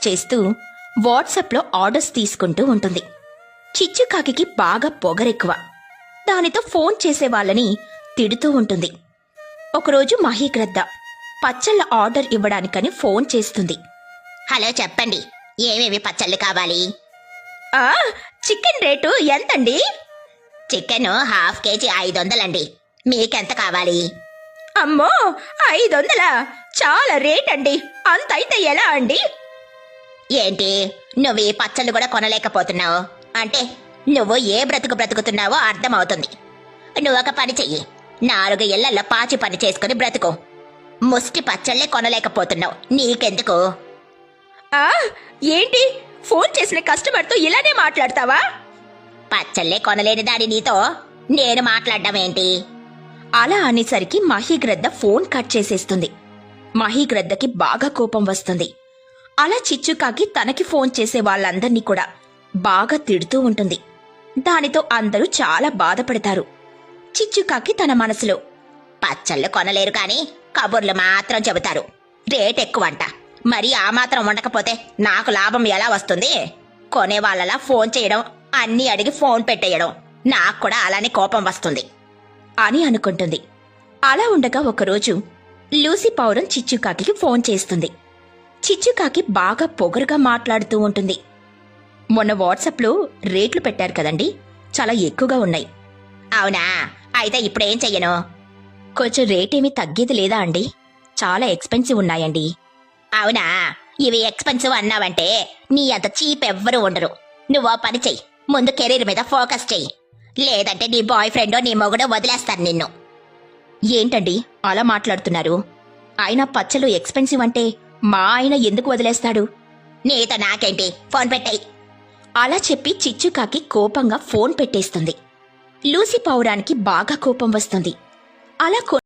చేస్తూ వాట్సాప్లో ఆర్డర్స్ తీసుకుంటూ ఉంటుంది. చిచ్చుకాకి బాగా పొగరెక్కువ. దానితో ఫోన్ చేసే వాళ్ళని తిడుతూ ఉంటుంది. ఒకరోజు మహీగ్రద్ద పచ్చళ్ళ ఆర్డర్ ఇవ్వడానికని ఫోన్ చేస్తుంది. హలో, చెప్పండి, ఏమేమి పచ్చళ్ళు కావాలి? చికెన్ రేటు ఎంతండి? చికెన్ ½ కేజీ 500 అండి. మీకెంత కావాలి? అమ్మో, 500? చాలా రేట్ అండి. అంతైతే ఎలా అండి? ఏంటి, నువ్వు ఈ పచ్చళ్ళు కూడా కొనలేకపోతున్నావు అంటే నువ్వు ఏ బ్రతుకుతున్నావో అర్థమవుతుంది. నువ్వు ఒక పని చెయ్యి, 4 ఏళ్లలో పాచి పని చేసుకుని బ్రతుకు. ముష్టి పచ్చళ్ళే కొనలేకపోతున్నావు, నీకెందుకు? ఏంటి, ఫోన్ చేసిన కస్టమర్తో ఇలానే మాట్లాడతావా? పచ్చళ్ళే కొనలేని దాని నీతో నేను మాట్లాడడం ఏంటి? అలా అనేసరికి మహీగ్రద్ద ఫోన్ కట్ చేసేస్తుంది. మహీగ్రద్దకి బాగా కోపం వస్తుంది. అలా చిచ్చుకాకి తనకి ఫోన్ చేసే వాళ్ళందర్నీ కూడా బాగా తిడుతూ ఉంటుంది. దానితో అందరూ చాలా బాధపడతారు. చిచ్చుకాకి తన మనసులో, పచ్చళ్ళు కొనలేరు కానీ కబుర్లు మాత్రం చెబుతారు, రేట్ ఎక్కువంట. మరి ఆ మాత్రం ఉండకపోతే నాకు లాభం ఎలా వస్తుంది? కొనే వాళ్ళలా ఫోన్ చేయడం, అన్నీ అడిగి ఫోన్ పెట్టేయడం, నాకు కూడా అలానే కోపం వస్తుంది అని అనుకుంటుంది. అలా ఉండగా ఒకరోజు లూసీ పౌరం చిచ్చుకాకి ఫోన్ చేస్తుంది. చిచ్చుకాకి బాగా పొగరుగా మాట్లాడుతూ ఉంటుంది. మొన్న వాట్సాప్లో రేట్లు పెట్టారు కదండి, చాలా ఎక్కువగా ఉన్నాయి. అవునా, అయితే ఇప్పుడేం చెయ్యను? కొంచెం రేటేమీ తగ్గేది లేదా అండి? చాలా ఎక్స్పెన్సివ్ ఉన్నాయండి. అవునా, ఇవి ఎక్స్పెన్సివ్ అన్నావంటే నీ అంత చీప్ ఎవ్వరూ ఉండరు. నువ్వు పని చెయ్యి, ముందు కెరీర్ మీద ఫోకస్ చెయ్యి, లేదంటే నీ బాయ్ ఫ్రెండో నీ మొగుడో వదిలేస్తాను నిన్ను. ఏంటండి అలా మాట్లాడుతున్నారు? అయినా పచ్చలు ఎక్స్పెన్సివ్ అంటే మా ఆయన ఎందుకు వదిలేస్తాడు? నీతో నాకేంటి, ఫోన్ పెట్టేయ్. అలా చెప్పి చిచ్చుకాకి కోపంగా ఫోన్ పెట్టేస్తుంది. లూసీ పౌరానికి బాగా కోపం వస్తుంది. అలా